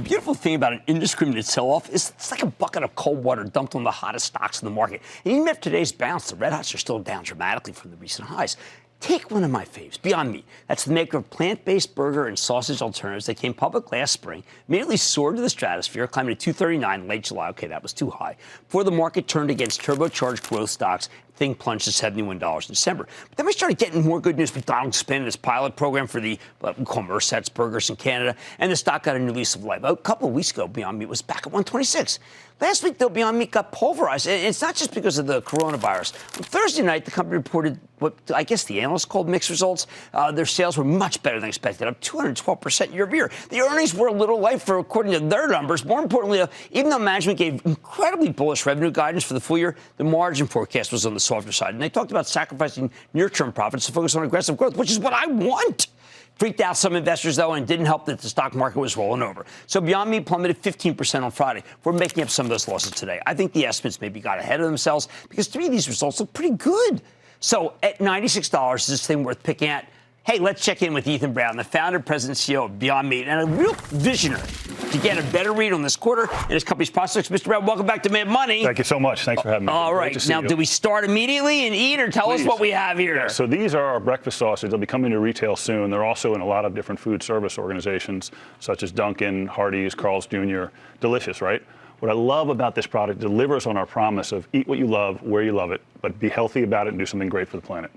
beautiful thing about an indiscriminate sell-off is it's like a bucket of cold water dumped on the hottest stocks in the market. And even after today's bounce, the red hots are still down dramatically from the recent highs. Take one of my faves, Beyond Meat. That's the maker of plant-based burger and sausage alternatives that came public last spring, immediately soared to the stratosphere, climbing to $239 in late July. Okay, that was too high. Before the market turned against turbocharged growth stocks, thing plunged to $71 in December. But then we started getting more good news. McDonald's expanded its pilot program for the, we call them Merced's burgers in Canada, and the stock got a new lease of life. A couple of weeks ago, Beyond Meat was back at 126. Last week, though, Beyond Meat got pulverized. And it's not just because of the coronavirus. On Thursday night, the company reported what I guess the analysts called mixed results. Their sales were much better than expected, up 212% year over year. The earnings were a little light for according to their numbers. More importantly, even though management gave incredibly bullish revenue guidance for the full year, the margin forecast was on the softer side. And they talked about sacrificing near-term profits to focus on aggressive growth, which is what I want. Freaked out some investors, though, and didn't help that the stock market was rolling over. So Beyond Meat plummeted 15% on Friday. We're making up some of those losses today. I think the estimates maybe got ahead of themselves because, to me, these results look pretty good. So at $96, is this thing worth picking at? Hey, let's check in with Ethan Brown, the founder, president, CEO of Beyond Meat, and a real visionary to get a better read on this quarter and his company's prospects. Mr. Brown, welcome back to Mad Money. Thank you so much. Thanks for having me. All right. Now, do we start immediately and eat, or tell us what we have here? Yeah, so these are our breakfast sausage. They'll be coming to retail soon. They're also in a lot of different food service organizations, such as Dunkin', Hardee's, Carl's Jr. Delicious, right? What I love about this product, delivers on our promise of eat what you love, where you love it, but be healthy about it and do something great for the planet.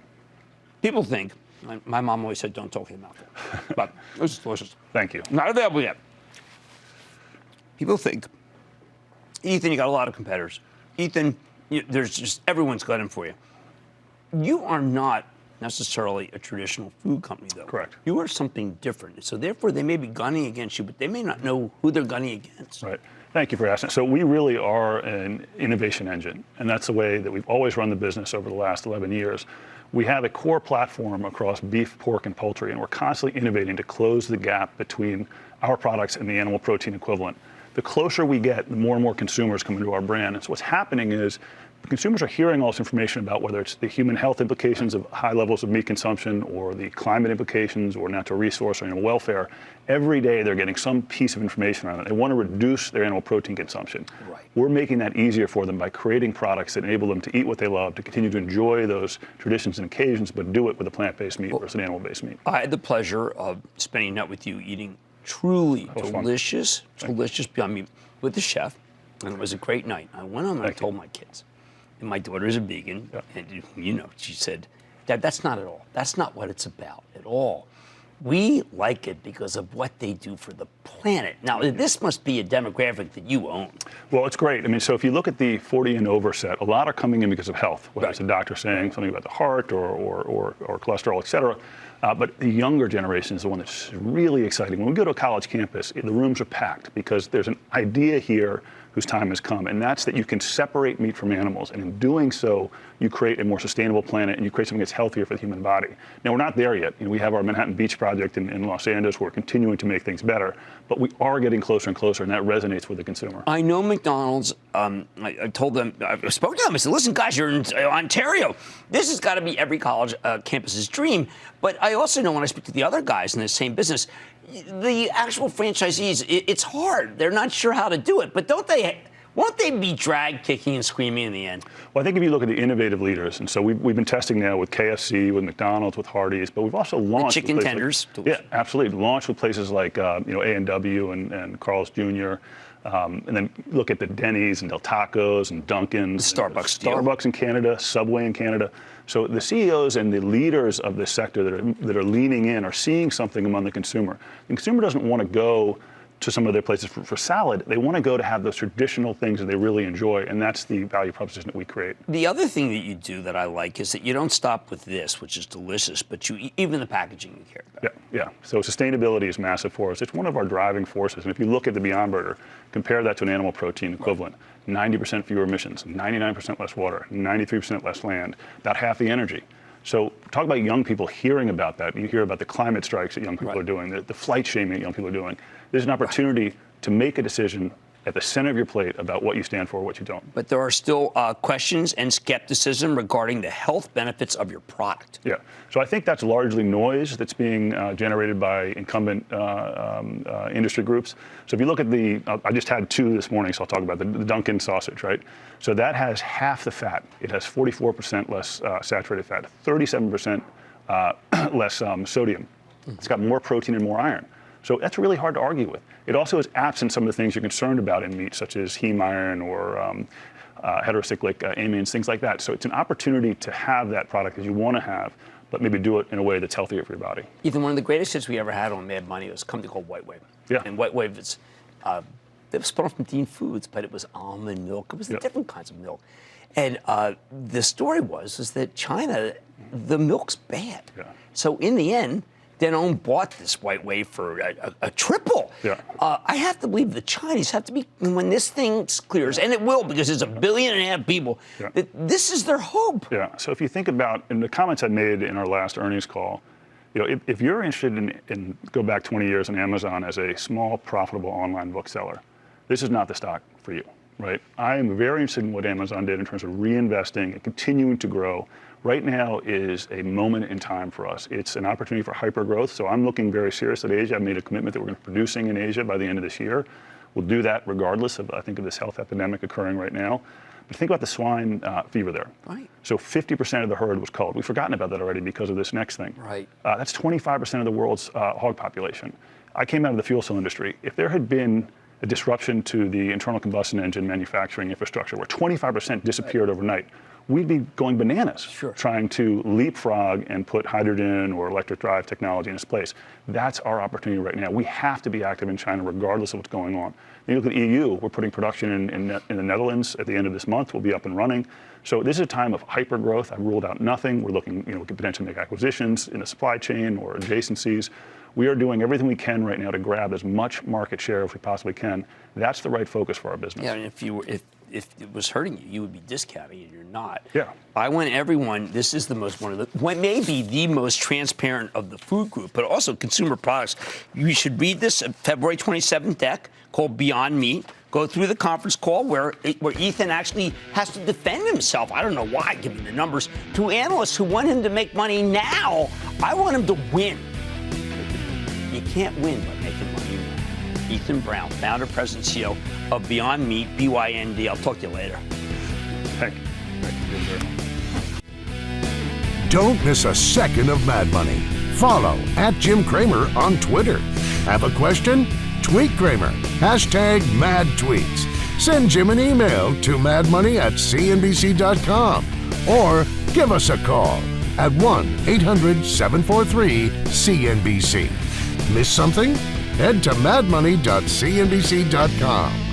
People think, my mom always said, don't talk to your mouth. But this is delicious. Thank you. Not available yet. People think, Ethan, you got a lot of competitors. Ethan, there's just, everyone's got in for you. You are not necessarily a traditional food company, though. Correct. You are something different. So therefore, they may be gunning against you, but they may not know who they're gunning against. Right. Thank you for asking. So we really are an innovation engine, and that's the way that we've always run the business over the last 11 years. We have a core platform across beef, pork, and poultry, and we're constantly innovating to close the gap between our products and the animal protein equivalent. The closer we get, the more and more consumers come into our brand. And so what's happening is consumers are hearing all this information about whether it's the human health implications of high levels of meat consumption or the climate implications or natural resource or animal welfare. Every day they're getting some piece of information on it. They want to reduce their animal protein consumption. Right. We're making that easier for them by creating products that enable them to eat what they love, to continue to enjoy those traditions and occasions, but do it with a plant-based meat versus an animal-based meat. I had the pleasure of spending a night with you eating truly delicious Beyond Meat with the chef, and it was a great night. I went on and I told my kids, and my daughter is a vegan, and she said, Dad, that's not at all. That's not what it's about at all. We like it because of what they do for the planet. Now, this must be a demographic that you own. Well, it's great. I mean, so if you look at the 40 and over set, a lot are coming in because of health, whether it's a doctor saying something about the heart or cholesterol, et cetera. But the younger generation is the one that's really exciting. When we go to a college campus, the rooms are packed because there's an idea here whose time has come, and that's that you can separate meat from animals, and in doing so, you create a more sustainable planet and you create something that's healthier for the human body. Now, we're not there yet. We have our Manhattan Beach project in Los Angeles. We're continuing to make things better, but we are getting closer and closer, and that resonates with the consumer. I know McDonald's, I told them, I spoke to them, I said, listen, guys, you're in Ontario. This has got to be every college campus's dream. But I also know when I speak to the other guys in the same business, the actual franchisees, it's hard. They're not sure how to do it. But won't they be dragged kicking and screaming in the end? Well, I think if you look at the innovative leaders, and so we've been testing now with KFC, with McDonald's, with Hardee's, but we've also launched the chicken tenders. Yeah, absolutely. Launched with places like A&W and Carl's Jr. And then look at the Denny's and Del Tacos and Dunkin's, Starbucks in Canada, Subway in Canada. So the CEOs and the leaders of this sector that are leaning in are seeing something among the consumer. The consumer doesn't want to go to some of their places for salad. They want to go to have those traditional things that they really enjoy, and that's the value proposition that we create. The other thing that you do that I like is that you don't stop with this, which is delicious, but even the packaging you care about. Yeah. So sustainability is massive for us. It's one of our driving forces, and if you look at the Beyond Burger, compare that to an animal protein equivalent. 90% fewer emissions, 99% less water, 93% less land, about half the energy. So talk about young people hearing about that. You hear about the climate strikes that young people are doing, the flight shaming that young people are doing. There's an opportunity to make a decision at the center of your plate about what you stand for, what you don't. But there are still questions and skepticism regarding the health benefits of your product. Yeah. So I think that's largely noise that's being generated by incumbent industry groups. So if you look at I just had 2 this morning, so I'll talk about the Dunkin' sausage, right? So that has half the fat. It has 44% less saturated fat, 37% less sodium. It's got more protein and more iron. So that's really hard to argue with. It also is absent some of the things you're concerned about in meat, such as heme iron or heterocyclic amines, things like that. So it's an opportunity to have that product as you want to have, but maybe do it in a way that's healthier for your body. Ethan, one of the greatest hits we ever had on Mad Money was a company called White Wave. Yeah. And White Wave is, it was spun off from Dean Foods, but it was almond milk. It was different kinds of milk. And the story was that China, the milk's bad. Yeah. So in the end, Danone bought this White Wave for a triple. Yeah. I have to believe the Chinese have to be, when this thing clears, and it will because it's 1.5 billion people, that this is their hope. Yeah, so if you think about, in the comments I made in our last earnings call, if you're interested in go back 20 years in Amazon as a small, profitable online bookseller, this is not the stock for you, right? I am very interested in what Amazon did in terms of reinvesting and continuing to grow. Right now is a moment in time for us. It's an opportunity for hyper growth. So I'm looking very serious at Asia. I've made a commitment that we're going to be producing in Asia by the end of this year. We'll do that regardless of, I think, of this health epidemic occurring right now. But think about the swine fever there. Right. So 50% of the herd was culled. We've forgotten about that already because of this next thing. Right. That's 25% of the world's hog population. I came out of the fuel cell industry. If there had been a disruption to the internal combustion engine manufacturing infrastructure where 25% disappeared overnight, we'd be going bananas trying to leapfrog and put hydrogen or electric drive technology in its place. That's our opportunity right now. We have to be active in China regardless of what's going on. You look at the EU, we're putting production in the Netherlands at the end of this month. We'll be up and running. So this is a time of hyper growth. I've ruled out nothing. We're looking, we could potentially make acquisitions in the supply chain or adjacencies. We are doing everything we can right now to grab as much market share as we possibly can. That's the right focus for our business. Yeah, and if it was hurting you, you would be discounting it. You're not. Yeah. I want everyone. This is what may be the most transparent of the food group, but also consumer products. You should read this February 27th deck called Beyond Meat. Go through the conference call where Ethan actually has to defend himself. I don't know why, given the numbers, to analysts who want him to make money now. I want him to win. You can't win by making money now. Ethan Brown, founder, president, CEO of Beyond Meat, BYND. I'll talk to you later. Thank you. Don't miss a second of Mad Money. Follow @JimCramer on Twitter. Have a question? Tweet Kramer. #MadTweets. Send Jim an email to madmoney@cnbc.com or give us a call at 1-800-743-CNBC. Miss something? Head to madmoney.cnbc.com.